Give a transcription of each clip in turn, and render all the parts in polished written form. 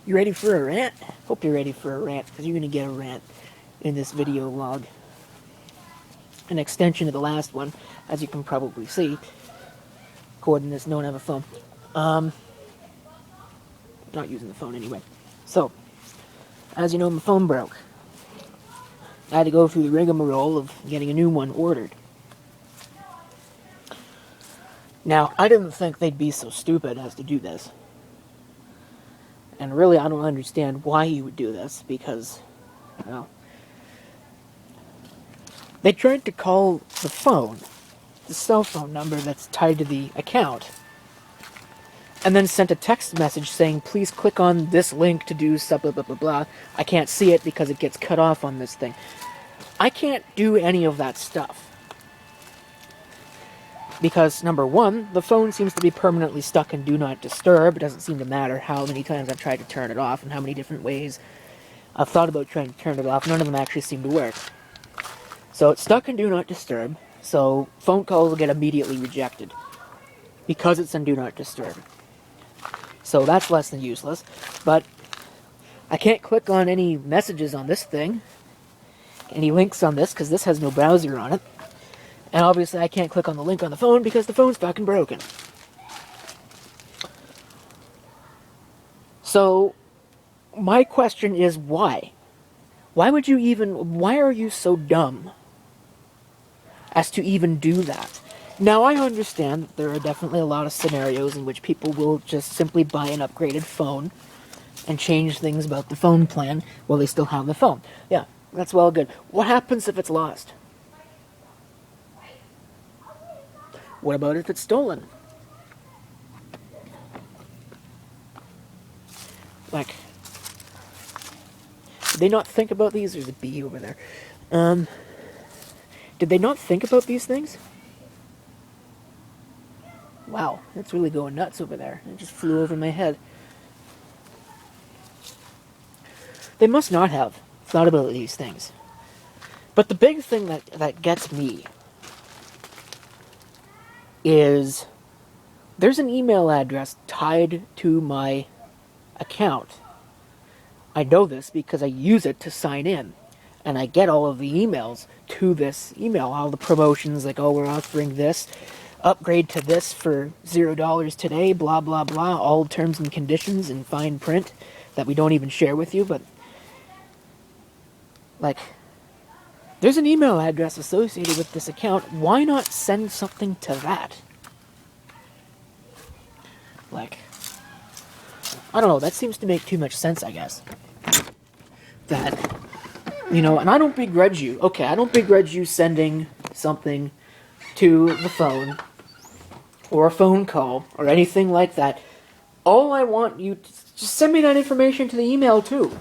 You ready for a rant? Hope you're ready for a rant, because you're going to get a rant in this video log. An extension of the last one, as you can probably see. Coordinates, don't have a phone. Not using the phone anyway. So, as you know, my phone broke. I had to go through the rigmarole of getting a new one ordered. Now, I didn't think they'd be so stupid as to do this. And really, I don't understand why you would do this, because, well, they tried to call the phone, the cell phone number that's tied to the account, and then sent a text message saying, please click on this link to do stuff, blah, blah, blah, blah. I can't see it because it gets cut off on this thing. I can't do any of that stuff. Because, number one, the phone seems to be permanently stuck in Do Not Disturb. It doesn't seem to matter how many times I've tried to turn it off and how many different ways I've thought about trying to turn it off. None of them actually seem to work. So it's stuck in Do Not Disturb, so phone calls will get immediately rejected because it's in Do Not Disturb. So that's less than useless, but I can't click on any messages on this thing, any links on this, because this has no browser on it. And obviously I can't click on the link on the phone because the phone's fucking broken. So, my question is why? Why are you so dumb as to even do that? Now, I understand that there are definitely a lot of scenarios in which people will just simply buy an upgraded phone and change things about the phone plan while they still have the phone. Yeah, that's well good. What happens if it's lost? What about if it's stolen? Like, did they not think about these? There's a bee over there. Did they not think about these things? Wow, it's really going nuts over there. It just flew over my head. They must not have thought about these things. But the big thing that gets me is there's an email address tied to my account. I know this because I use it to sign in. And I get all of the emails to this email. All the promotions like, oh, we're offering this. Upgrade to this for $0 today, blah, blah, blah. All terms and conditions in fine print that we don't even share with you. But, like, there's an email address associated with this account. Why not send something to that? Like, I don't know. That seems to make too much sense, I guess. That, you know, and I don't begrudge you. Okay, I don't begrudge you sending something to the phone or a phone call or anything like that. All I want you to just send me that information to the email, too.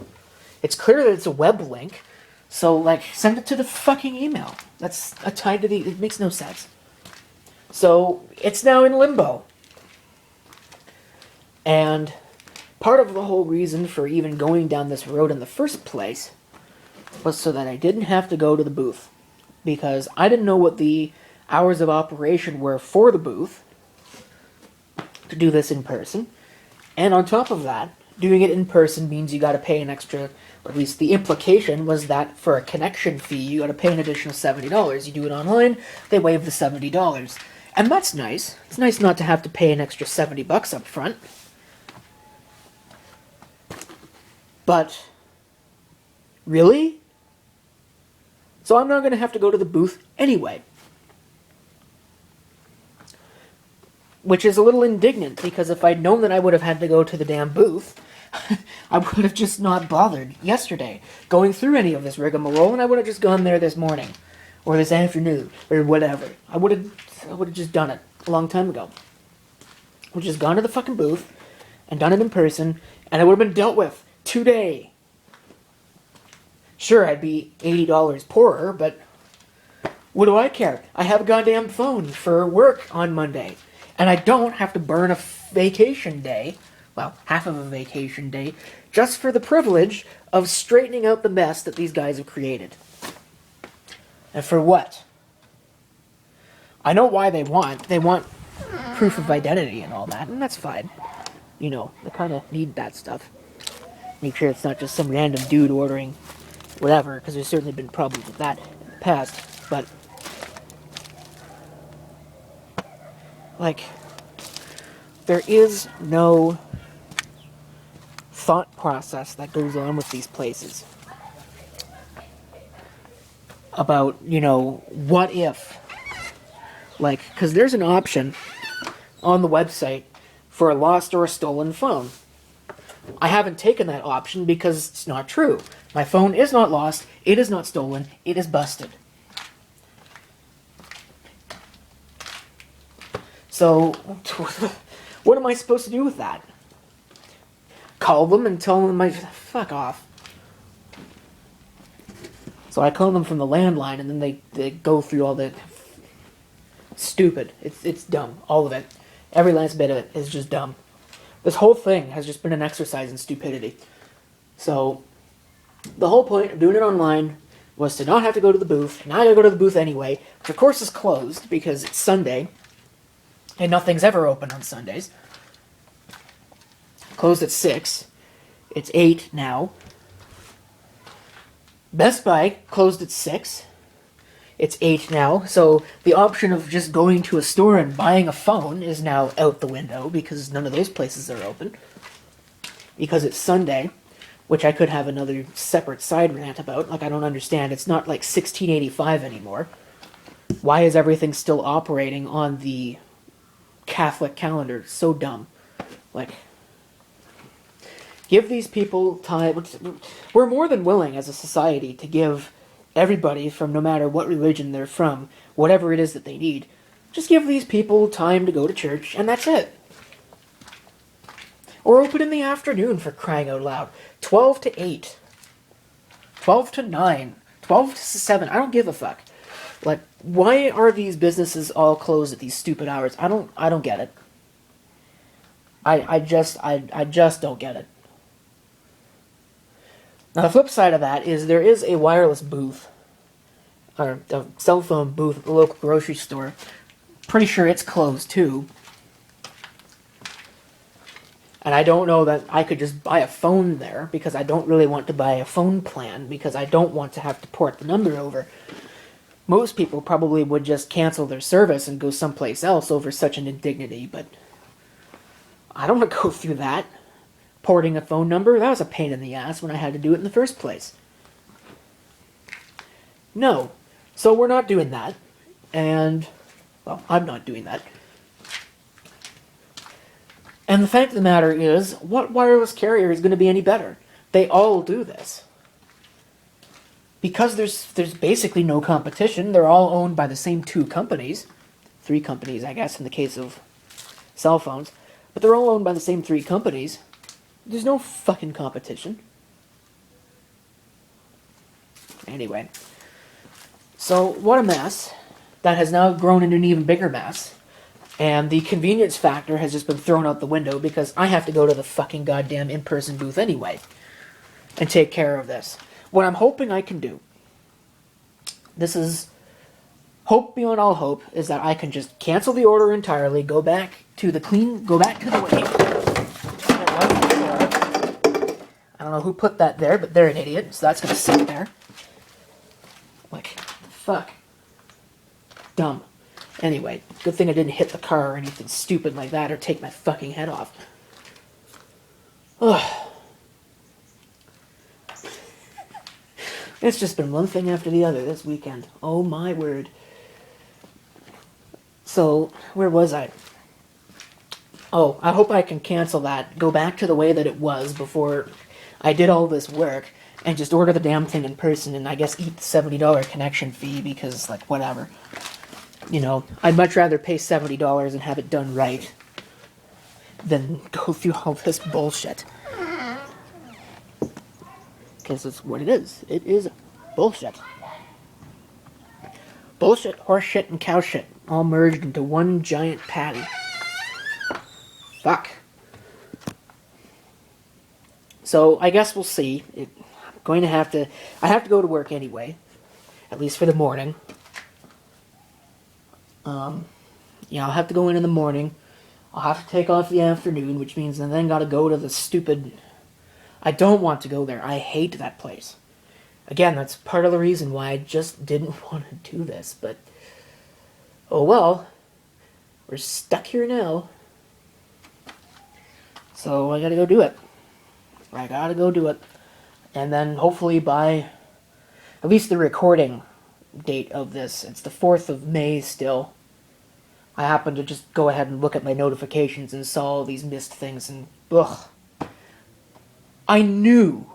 It's clear that it's a web link. So, like, send it to the fucking email. That's tied to the... It makes no sense. So, it's now in limbo. And part of the whole reason for even going down this road in the first place was so that I didn't have to go to the booth. Because I didn't know what the hours of operation were for the booth to do this in person. And on top of that, doing it in person means you gotta pay an extra... Or at least the implication was that for a connection fee, you gotta pay an additional $70. You do it online, they waive the $70. And that's nice. It's nice not to have to pay an extra $70 up front. But, really? So I'm not gonna have to go to the booth anyway. Which is a little indignant, because if I'd known that I would have had to go to the damn booth, I would have just not bothered yesterday going through any of this rigmarole, and I would have just gone there this morning, or this afternoon, or whatever. I would have just done it a long time ago. I would have just gone to the fucking booth, and done it in person, and it would have been dealt with today. Sure, I'd be $80 poorer, but what do I care? I have a goddamn phone for work on Monday, and I don't have to burn a vacation day, well, half of a vacation day, just for the privilege of straightening out the mess that these guys have created. And for what? I know why they want proof of identity and all that, and that's fine. You know, they kind of need that stuff. Make sure it's not just some random dude ordering whatever, because there's certainly been problems with that in the past. But, like, there is no thought process that goes on with these places about, what if. Like, because there's an option on the website for a lost or a stolen phone. I haven't taken that option because it's not true. My phone is not lost, it is not stolen, it is busted. So, what am I supposed to do with that? Call them and tell them fuck off. So I call them from the landline, and then they go through all the stupid. It's dumb. All of it. Every last bit of it is just dumb. This whole thing has just been an exercise in stupidity. So, the whole point of doing it online was to not have to go to the booth. Now I gotta go to the booth anyway, which of course is closed because it's Sunday, and nothing's ever open on Sundays. Closed at 6. It's 8 now. Best Buy closed at 6. It's 8 now, so the option of just going to a store and buying a phone is now out the window because none of those places are open. Because it's Sunday, which I could have another separate side rant about. Like, I don't understand. It's not like 1685 anymore. Why is everything still operating on the Catholic calendar? It's so dumb. Like, give these people time. We're more than willing as a society to give everybody, from no matter what religion they're from, whatever it is that they need. Just give these people time to go to church, and that's it. Or open in the afternoon, for crying out loud. 12 to 8. 12 to 9. 12 to 7. I don't give a fuck. Like, why are these businesses all closed at these stupid hours? I don't get it. I just don't get it. Now, the flip side of that is there is a wireless booth, or a cell phone booth at the local grocery store. Pretty sure it's closed, too. And I don't know that I could just buy a phone there, because I don't really want to buy a phone plan, because I don't want to have to port the number over. Most people probably would just cancel their service and go someplace else over such an indignity, but I don't want to go through that. Porting a phone number, that was a pain in the ass when I had to do it in the first place. No. So we're not doing that. And, well, I'm not doing that. And the fact of the matter is, what wireless carrier is going to be any better? They all do this. Because there's basically no competition, they're all owned by the same 2 companies. 3 companies, I guess, in the case of cell phones. But they're all owned by the same 3 companies. There's no fucking competition. Anyway. So, what a mess. That has now grown into an even bigger mess. And the convenience factor has just been thrown out the window because I have to go to the fucking goddamn in-person booth anyway. And take care of this. What I'm hoping I can do. This is hope beyond all hope, is that I can just cancel the order entirely, go back to the way. I don't know who put that there, but they're an idiot, so that's gonna sit there. Like, fuck. Dumb. Anyway, good thing I didn't hit the car or anything stupid like that or take my fucking head off. Ugh. It's just been one thing after the other this weekend. Oh my word. So, where was I? Oh, I hope I can cancel that, go back to the way that it was before I did all this work, and just order the damn thing in person, and I guess eat the $70 connection fee, because, like, whatever. I'd much rather pay $70 and have it done right than go through all this bullshit. Because it's what it is. It is bullshit. Bullshit, horse shit, and cow shit, all merged into one giant patty. Fuck. So, I guess we'll see. I have to go to work anyway. At least for the morning. I'll have to go in the morning. I'll have to take off the afternoon, which means I then gotta go to the stupid... I don't want to go there. I hate that place. Again, that's part of the reason why I just didn't want to do this, but oh well. We're stuck here now. So I gotta go do it. I gotta go do it. And then hopefully by at least the recording date of this, it's the 4th of May still. I happened to just go ahead and look at my notifications and saw all these missed things and ugh. I knew.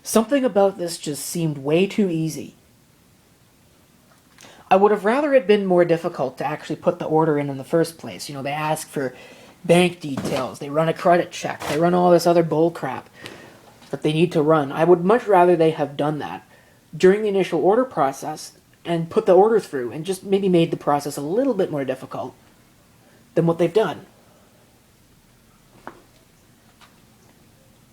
Something about this just seemed way too easy. I would have rather it been more difficult to actually put the order in the first place. You know, they ask for bank details, they run a credit check, they run all this other bull crap that they need to run. I would much rather they have done that during the initial order process and put the order through and just maybe made the process a little bit more difficult than what they've done.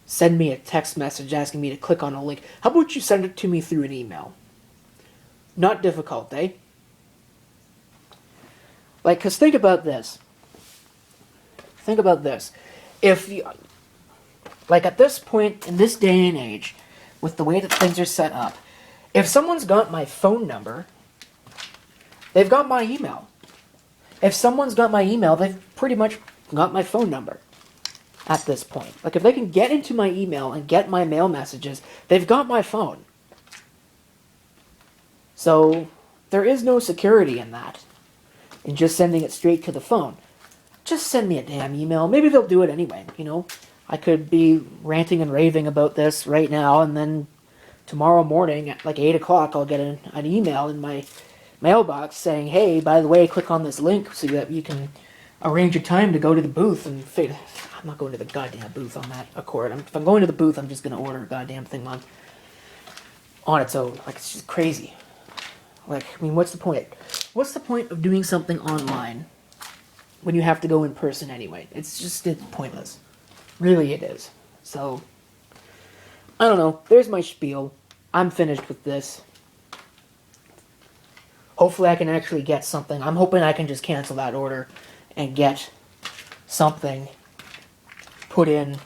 Send me a text message asking me to click on a link. How about you send it to me through an email? Not difficult, eh? Like, because think about this. If you, like at this point, in this day and age, with the way that things are set up, if someone's got my phone number, they've got my email. If someone's got my email, they've pretty much got my phone number at this point. Like, if they can get into my email and get my mail messages, they've got my phone. So, there is no security in that. In just sending it straight to the phone. Just send me a damn email. Maybe they'll do it anyway, you know? I could be ranting and raving about this right now, and then tomorrow morning at like 8 o'clock I'll get an email in my mailbox saying, hey, by the way, click on this link so that you can arrange a time to go to the booth and figure... I'm not going to the goddamn booth on that Accord. If I'm going to the booth, I'm just going to order a goddamn thing on its own. Like, it's just crazy. Like, I mean, what's the point? What's the point of doing something online when you have to go in person anyway? It's pointless. Really it is. So, I don't know. There's my spiel. I'm finished with this. Hopefully I can actually get something. I'm hoping I can just cancel that order and get something put in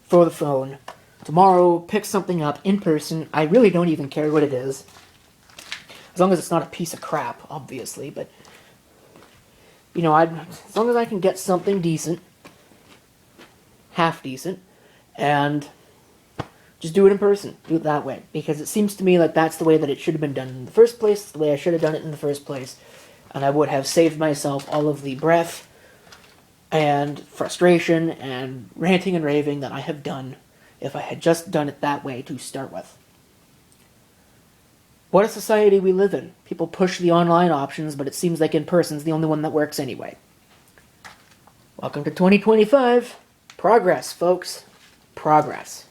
for the phone. Tomorrow, pick something up in person. I really don't even care what it is. As long as it's not a piece of crap, obviously, but, you know, as long as I can get something decent, half decent, and just do it in person. Do it that way. Because it seems to me like that's the way that it should have been done in the first place, the way I should have done it in the first place, and I would have saved myself all of the breath and frustration and ranting and raving that I have done if I had just done it that way to start with. What a society we live in. People push the online options, but it seems like in person's the only one that works anyway. Welcome to 2025. Progress, folks. Progress.